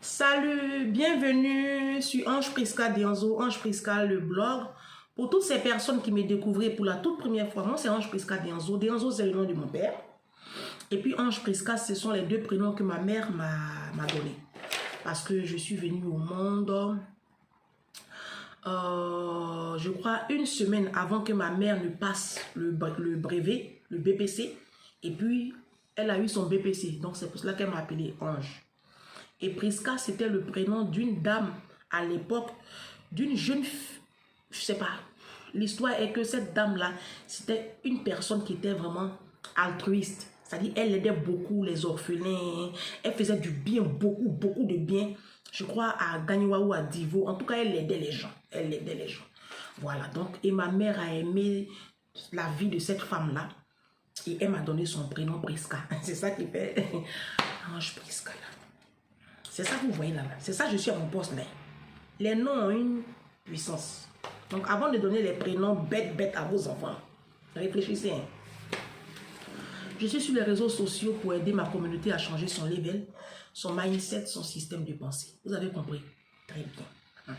Salut, bienvenue sur Ange Prisca Dianzo, Ange Prisca le blog. Pour toutes ces personnes qui me découvraient pour la toute première fois, moi c'est Ange Prisca Dianzo. Dianzo c'est le nom de mon père. Et puis Ange Prisca, ce sont les deux prénoms que ma mère m'a donné. Parce que je suis venue au monde, je crois une semaine avant que ma mère ne passe le brevet, le BPC. Et puis elle a eu son BPC, donc c'est pour cela qu'elle m'a appelée Ange. Et Prisca, c'était le prénom d'une dame à l'époque, d'une jeune fille, je sais pas. L'histoire est que cette dame-là, c'était une personne qui était vraiment altruiste. C'est-à-dire, elle aidait beaucoup les orphelins, elle faisait du bien, beaucoup de bien. Je crois à Ganiwa ou à Divo. En tout cas, elle aidait les gens. Elle aidait les gens. Voilà, donc, et ma mère a aimé la vie de cette femme-là. Et elle m'a donné son prénom Prisca. C'est ça qui fait Ange Prisca là. C'est ça que vous voyez là. C'est ça, je suis à mon poste là. Les noms ont une puissance. Donc, avant de donner les prénoms bêtes à vos enfants, réfléchissez. Hein. Je suis sur les réseaux sociaux pour aider ma communauté à changer son level, son mindset, son système de pensée. Vous avez compris? Très bien.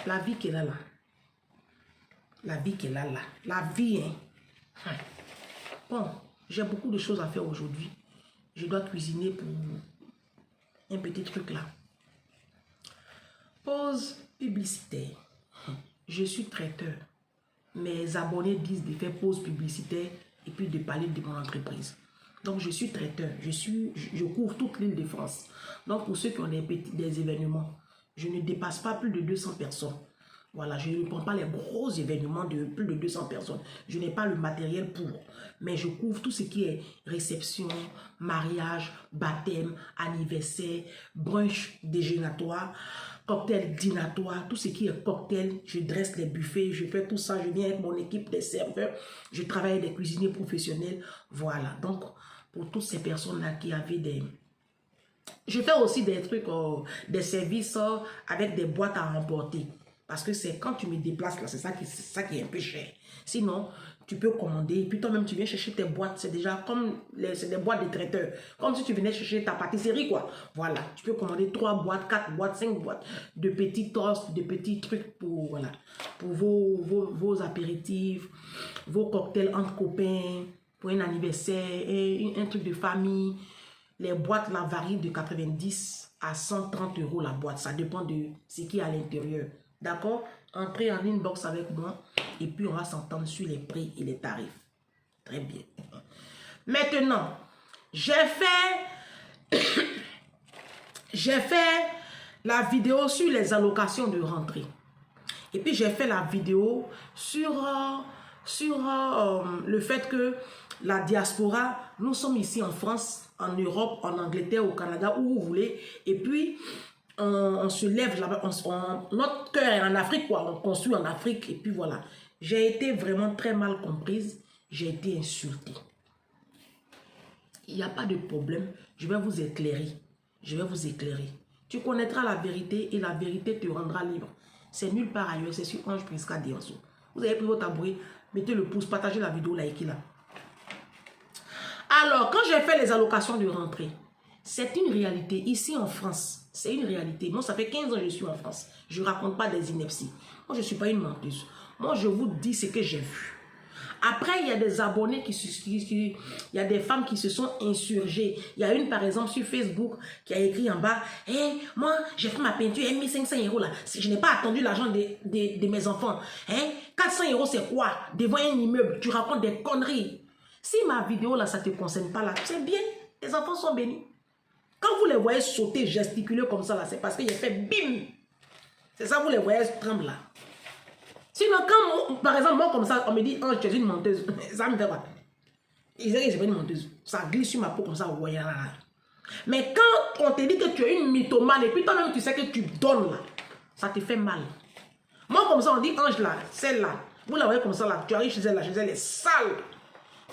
La vie qu'elle a là. La vie qu'elle a là. La vie, hein. Bon, j'ai beaucoup de choses à faire aujourd'hui. Je dois cuisiner pour un petit truc là. Pause publicitaire. Je suis traiteur. Mes abonnés disent de faire pause publicitaire et puis de parler de mon entreprise. Donc, je suis traiteur. Je couvre toute l'île de France. Donc, pour ceux qui ont des événements, je ne dépasse pas plus de 200 personnes. Voilà, je ne prends pas les gros événements de plus de 200 personnes. Je n'ai pas le matériel pour. Mais je couvre tout ce qui est réception, mariage, baptême, anniversaire, brunch déjeunatoire, cocktail dînatoire, tout ce qui est cocktail. Je dresse les buffets, je fais tout ça. Je viens avec mon équipe des serveurs. Je travaille avec des cuisiniers professionnels. Voilà, donc pour toutes ces personnes-là qui avaient des... Je fais aussi des trucs, des services avec des boîtes à emporter. Parce que c'est quand tu me déplaces là, c'est ça qui est un peu cher. Sinon, tu peux commander. Et puis toi-même, tu viens chercher tes boîtes. C'est déjà comme c'est des boîtes de traiteurs. Comme si tu venais chercher ta pâtisserie, quoi. Voilà. Tu peux commander 3 boîtes, 4 boîtes, 5 boîtes de petits toasts, de petits trucs pour, voilà, pour vos apéritifs, vos cocktails entre copains, pour un anniversaire, un truc de famille. Les boîtes là varient de 90 à 130 € la boîte. Ça dépend de ce qui est à l'intérieur. D'accord? Entrez en inbox avec moi et puis on va s'entendre sur les prix et les tarifs. Très bien. Maintenant, j'ai fait la vidéo sur les allocations de rentrée. Et puis j'ai fait la vidéo sur le fait que la diaspora, nous sommes ici en France, en Europe, en Angleterre, au Canada, où vous voulez. Et puis, on se lève là-bas, notre cœur est en Afrique, quoi. On construit en Afrique. Et puis voilà. J'ai été vraiment très mal comprise. J'ai été insultée. Il n'y a pas de problème. Je vais vous éclairer. Je vais vous éclairer. Tu connaîtras la vérité et la vérité te rendra libre. C'est nulle part ailleurs. C'est sur Ange Prisca Dianzo. Vous avez pris votre tabouret, mettez le pouce, partagez la vidéo, likez là. Alors, quand j'ai fait les allocations de rentrée, c'est une réalité. Ici en France, c'est une réalité. Moi, ça fait 15 ans que je suis en France. Je ne raconte pas des inepties. Moi, je ne suis pas une menteuse. Moi, je vous dis ce que j'ai vu. Après, il y a des abonnés il y a des femmes qui se sont insurgées. Il y a une, par exemple, sur Facebook qui a écrit en bas, « Hey, moi, j'ai fait ma peinture, 1500 € là. Je n'ai pas attendu l'argent de mes enfants. Hein? 400 € c'est quoi? Devant un immeuble, tu racontes des conneries. » Si ma vidéo là, ça ne te concerne pas là, c'est bien. Les enfants sont bénis. Quand vous les voyez sauter, gesticuler comme ça là, c'est parce qu'il a fait bim. C'est ça, vous les voyez trembler là. Sinon, quand, par exemple, moi comme ça, on me dit, oh, tu es une menteuse, ça me fait pas. Ils disent que je suis pas une menteuse. Ça glisse sur ma peau comme ça, voilà. Mais quand on te dit que tu es une mythomane et puis toi-même tu sais que tu donnes là, ça te fait mal. Moi comme ça, on dit, Ange là, celle-là, vous la voyez comme ça là, tu arrives chez elle est sale.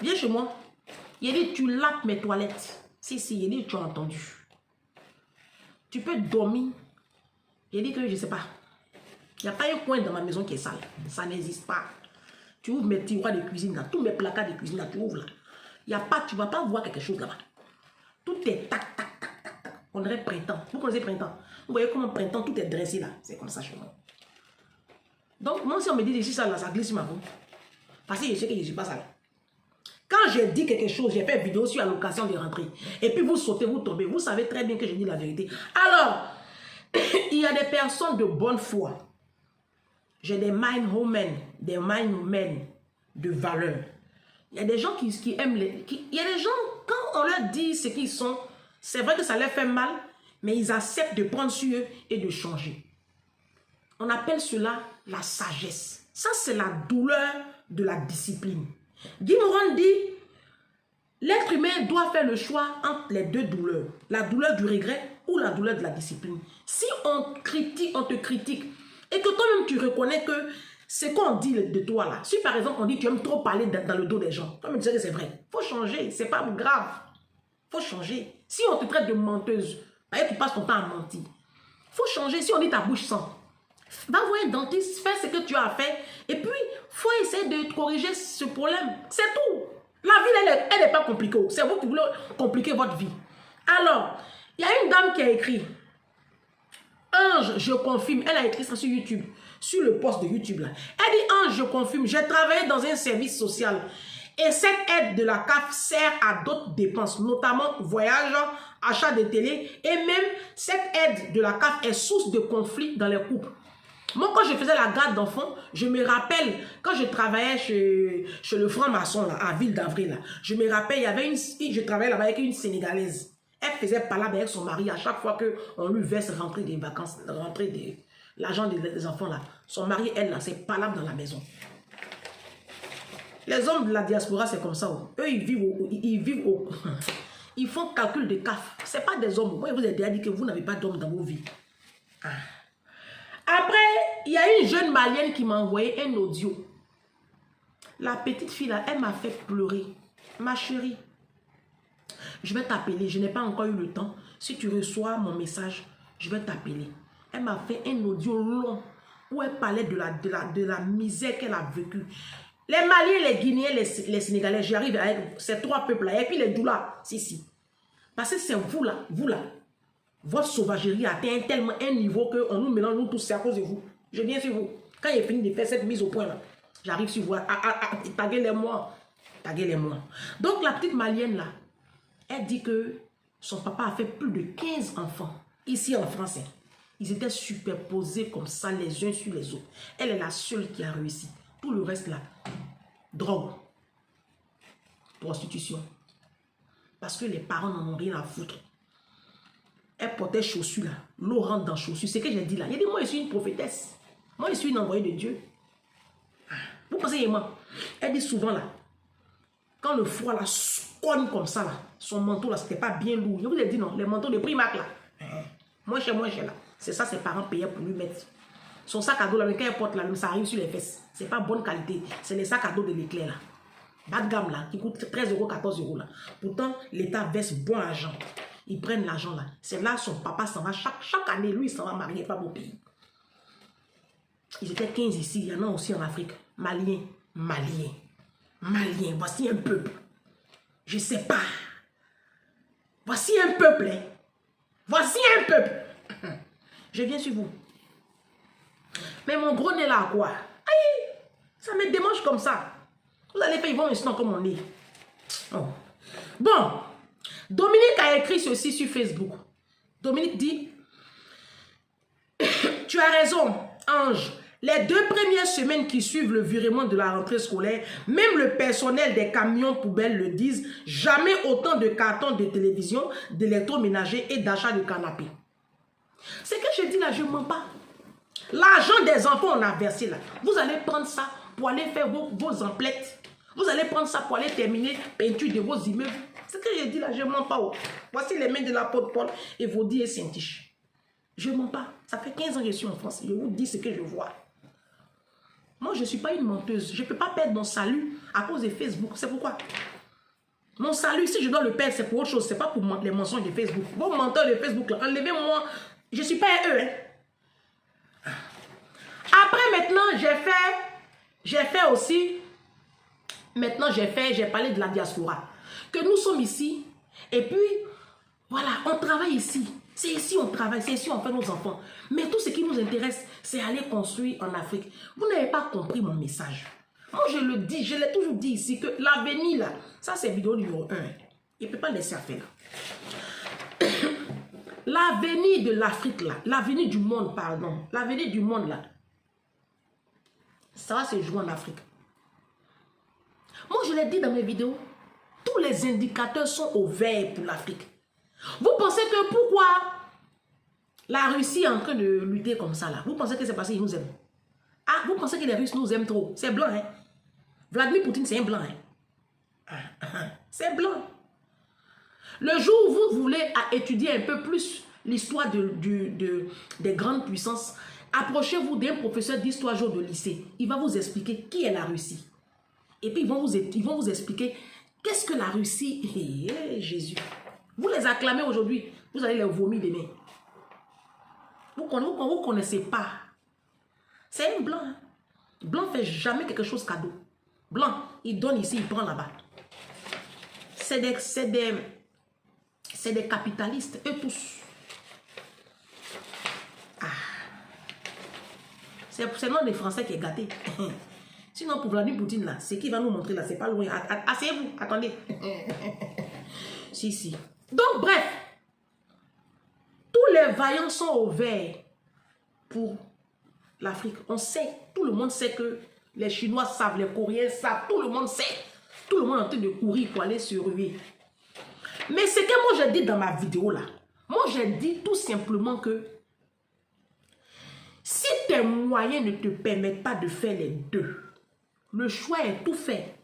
Viens chez moi. Il dit, tu laves mes toilettes. Si, il dit, tu as entendu. Tu peux dormir. Il dit que je ne sais pas. Il n'y a pas un coin dans ma maison qui est sale. Ça n'existe pas. Tu ouvres mes tiroirs de cuisine là, tous mes placards de cuisine là, tu ouvres là. Il y a pas, tu ne vas pas voir quelque chose là-bas. Tout est tac, tac, tac, tac, tac. On dirait printemps. Vous connaissez printemps? Vous voyez comment printemps, tout est dressé là. C'est comme ça chez moi. Donc, moi, si on me dit ici, ça, là, ça glisse sur ma peau. Parce que je sais que je ne suis pas ça là. Quand je dis quelque chose, j'ai fait une vidéo sur l'occasion de rentrer. Et puis vous sautez, vous tombez. Vous savez très bien que je dis la vérité. Alors, il y a des personnes de bonne foi. J'ai des mind women, des mind women de valeur. Il y a des gens qui aiment les... il y a des gens, quand on leur dit ce qu'ils sont, c'est vrai que ça leur fait mal, mais ils acceptent de prendre sur eux et de changer. On appelle cela la sagesse. Ça, c'est la douleur de la discipline. Guy Morand dit, l'être humain doit faire le choix entre les deux douleurs. La douleur du regret ou la douleur de la discipline. Si on te critique, et que toi-même tu reconnais que ce qu'on dit de toi là, si par exemple on dit tu aimes trop parler dans le dos des gens, toi-même tu sais que c'est vrai, il faut changer, c'est pas grave, il faut changer. Si on te traite de menteuse, tu passes ton temps à mentir, il faut changer. Si on dit ta bouche sent, va voir un dentiste, fais ce que tu as fait, et puis il faut essayer de corriger ce problème, c'est tout. La vie, elle n'est pas compliquée, c'est vous qui voulez compliquer votre vie. Alors, il y a une dame qui a écrit, Ange, je confirme, elle a écrit ça sur YouTube, sur le post de YouTube là. Elle dit, Ange, je confirme, j'ai travaillé dans un service social et cette aide de la CAF sert à d'autres dépenses, notamment voyage, achat de télé et même cette aide de la CAF est source de conflits dans les couples. Moi, quand je faisais la garde d'enfants, je me rappelle, quand je travaillais chez le franc-maçon là, à Ville d'Avril, je me rappelle, il y avait je travaillais là-bas avec une Sénégalaise. Elle faisait palabre avec son mari à chaque fois qu'on lui verse rentrer des vacances, rentrer de l'argent des enfants là. Son mari, elle, là, c'est palabre dans la maison. Les hommes de la diaspora, c'est comme ça. Eux, ils vivent au... Ils font calcul de CAF. Ce n'est pas des hommes. Moi, je vous ai déjà dit que vous n'avez pas d'hommes dans vos vies. Après, il y a une jeune malienne qui m'a envoyé un audio. La petite fille là, elle m'a fait pleurer. Ma chérie, je vais t'appeler. Je n'ai pas encore eu le temps. Si tu reçois mon message, je vais t'appeler. Elle m'a fait un audio long où elle parlait de la misère qu'elle a vécue. Les Maliens, les Guinéens, les Sénégalais, j'arrive avec ces trois peuples-là. Et puis les Doulas, si. Parce que c'est vous là, votre sauvagerie a atteint tellement un niveau qu'on nous mélange nous tous, c'est à cause de vous. Je viens sur vous. Quand il est fini de faire cette mise au point là, j'arrive sur vous. Taguez-les-moi. Taguez-les-moi. Donc la petite Malienne là, elle dit que son papa a fait plus de 15 enfants. Ici en France, ils étaient superposés comme ça les uns sur les autres. Elle est la seule qui a réussi. Tout le reste là, drogue, prostitution. Parce que les parents n'en ont rien à foutre. Elle portait chaussures là, l'eau rentre dans chaussures. C'est ce que j'ai dit là. Il a dit, moi je suis une prophétesse. Moi je suis une envoyée de Dieu. Vous pensez moi? Elle dit souvent là, quand le froid là cogne comme ça là, son manteau là, c'était pas bien lourd. Je vous ai dit non, les manteaux de Primark là, moi chez là. C'est ça ses parents payaient pour lui mettre. Son sac à dos là, quand elle porte là, ça arrive sur les fesses. C'est pas bonne qualité. C'est les sacs à dos de l'éclair là. Bas de gamme là, qui coûte 13 €, 14 € là. Pourtant, l'État verse bon argent. Ils prennent l'argent là. C'est là son papa s'en va. Chaque année, lui, il s'en va marier pas au pays. Ils étaient 15 ici. Il y en a aussi en Afrique. Maliens. Voici un peuple. Je sais pas. Voici un peuple. Hein. Voici un peuple. Je viens sur vous. Mais mon gros nez là, quoi? Aïe, ça me démange comme ça. Vous allez faire, ils vont maintenant comme on est. Oh. Bon, Dominique a écrit ceci sur Facebook. Dominique dit, tu as raison, Ange. Les 2 premières semaines qui suivent le virement de la rentrée scolaire, même le personnel des camions poubelles le disent, jamais autant de cartons de télévision, d'électroménager et d'achat de canapé. C'est que je dis là, je ne mens pas. L'argent des enfants, on a versé là. Vous allez prendre ça pour aller faire vos emplettes. Vous allez prendre ça pour aller terminer peinture de vos immeubles. C'est ce que je dis là, je ne mens pas. Oh. Voici les mains de l'apôtre Paul et vos dits et Saint-Tiche. Je ne mens pas. Ça fait 15 ans que je suis en France. Je vous dis ce que je vois. Moi, je ne suis pas une menteuse. Je ne peux pas perdre mon salut à cause de Facebook. C'est pourquoi. Mon salut, si je dois le perdre, c'est pour autre chose. Ce n'est pas pour les mensonges de Facebook. Vos menteurs de Facebook, là, enlevez-moi. Je ne suis pas à eux. Hein. Après, maintenant, j'ai fait aussi, maintenant, j'ai parlé de la diaspora. Que nous sommes ici, et puis, Voilà, on travaille ici. C'est ici on travaille, c'est ici on fait nos enfants. Mais tout ce qui nous intéresse, c'est aller construire en Afrique. Vous n'avez pas compris mon message. Moi, je le dis, je l'ai toujours dit ici, que l'avenir, là, ça c'est vidéo numéro 1. Il ne peut pas laisser faire là. L'avenir de l'Afrique, là, l'avenir du monde, pardon, l'avenir du monde, là, ça va se jouer en Afrique. Moi, je l'ai dit dans mes vidéos, tous les indicateurs sont au vert pour l'Afrique. Vous pensez que pourquoi la Russie est en train de lutter comme ça, là? Vous pensez que c'est parce qu'ils nous aiment? Ah, vous pensez que les Russes nous aiment trop? C'est blanc, hein? Vladimir Poutine, c'est un blanc, hein? C'est blanc. Le jour où vous voulez étudier un peu plus l'histoire des grandes puissances, approchez-vous d'un professeur d'histoire géo de lycée. Il va vous expliquer qui est la Russie. Et puis, ils vont vous expliquer qu'est-ce que la Russie... Jésus. Vous les acclamez aujourd'hui, vous allez les vomir demain. Vous ne connaissez pas. C'est un blanc. Hein? Blanc ne fait jamais quelque chose cadeau. Blanc, il donne ici, il prend là-bas. C'est des capitalistes, eux tous. Ah. C'est le nom des Français qui est gâté. Sinon, pour Vladimir Poutine, là, ce qu'il va nous montrer, là, c'est pas loin. Asseyez-vous, attendez. Si. Donc, bref. Tous les vaillants sont au vert pour l'Afrique. On sait, tout le monde sait que les Chinois savent, les Coréens savent, tout le monde sait. Tout le monde est en train de courir pour aller se ruer. Mais ce que moi j'ai dit dans ma vidéo là, moi j'ai dit tout simplement que si tes moyens ne te permettent pas de faire les deux, le choix est tout fait.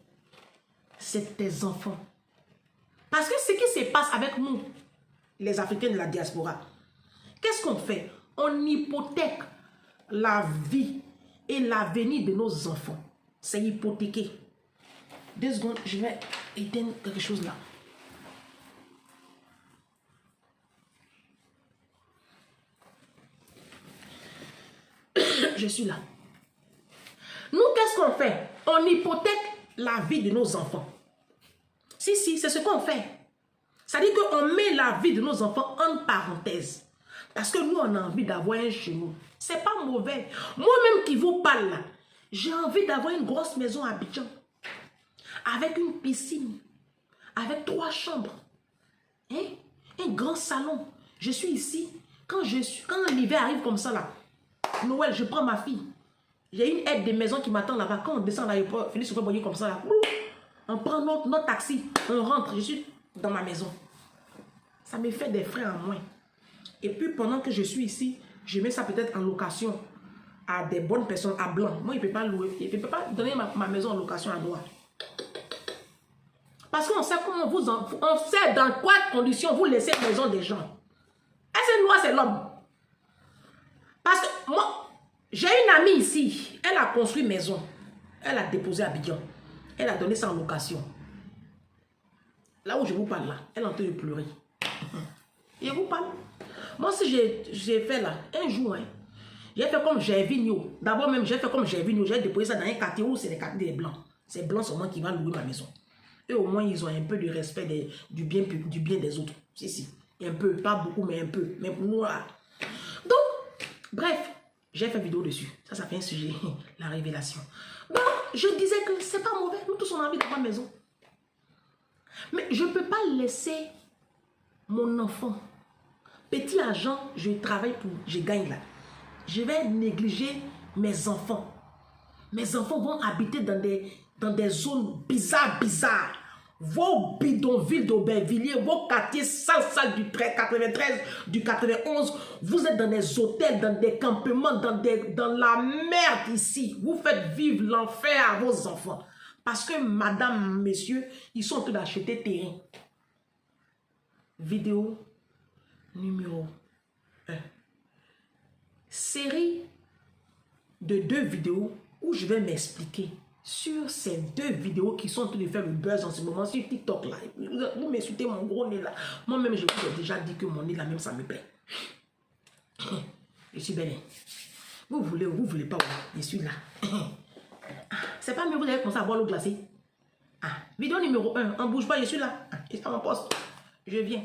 C'est tes enfants. Parce que ce qui se passe avec nous, les Africains de la diaspora, qu'est-ce qu'on fait? On hypothèque la vie et l'avenir de nos enfants. C'est hypothéqué. 2 secondes, je vais éteindre quelque chose là. Je suis là. Nous, qu'est-ce qu'on fait? On hypothèque la vie de nos enfants. Si, c'est ce qu'on fait. C'est-à-dire qu'on met la vie de nos enfants en parenthèse. Parce que nous, on a envie d'avoir un chez nous. C'est pas mauvais. Moi-même qui vous parle là, j'ai envie d'avoir une grosse maison à Abidjan. Avec une piscine. Avec 3 chambres. Hein? Un grand salon. Je suis ici. Quand l'hiver arrive comme ça là, Noël, je prends ma fille. J'ai une aide de maison qui m'attend là-bas. Quand on descend à l'aéroport, Félix se fait comme ça là. On prend notre taxi. On rentre. Je suis dans ma maison. Ça me fait des frais en moins. Et puis pendant que je suis ici, je mets ça peut-être en location à des bonnes personnes, à blanc. Moi, il ne peut pas louer. Il ne peut pas donner ma maison en location à droit. Parce qu'on sait comment on sait dans quelles conditions vous laissez la maison des gens. Est-ce que noir, c'est l'homme? Parce que moi, j'ai une amie ici. Elle a construit une maison. Elle a déposé à Abidjan. Elle a donné ça en location. Là où je vous parle là, elle est en train de pleurer. Et vous parle. Moi, si j'ai fait là, un jour, hein, j'ai fait comme Gervinho. D'abord même, j'ai fait comme Gervinho. J'ai déposé ça dans un quartier où c'est les quartiers des blancs. C'est blanc seulement qui va louer ma maison. Eux, au moins, ils ont un peu de respect du bien des autres. Si. Un peu, pas beaucoup, mais un peu. Mais pour nous, là. Donc, bref, j'ai fait vidéo dessus. Ça fait un sujet, la révélation. Donc, je disais que c'est pas mauvais. Nous tous, on a envie d'avoir maison. Mais je ne peux pas laisser mon enfant. Petit agent, je travaille pour, je gagne là. Je vais négliger mes enfants. Mes enfants vont habiter dans des zones bizarres. Vos bidonvilles d'Aubervilliers, vos quartiers sales du 93, du 91, vous êtes dans des hôtels, dans des campements, dans la merde ici. Vous faites vivre l'enfer à vos enfants. Parce que madame, messieurs, ils sont en train d'acheter terrain. Vidéo numéro 1. Série de 2 vidéos où je vais m'expliquer sur ces 2 vidéos qui sont en train de faire le buzz en ce moment sur TikTok là. Vous m'insultez mon gros nez là. Moi-même, je vous ai déjà dit que mon nez là même, ça me plaît. Je suis belle. Vous voulez pas, je suis là. C'est pas mieux, vous avez commencé à boire l'eau glacée. Vidéo numéro 1, on bouge pas, je suis là. Je suis à mon poste. Je viens.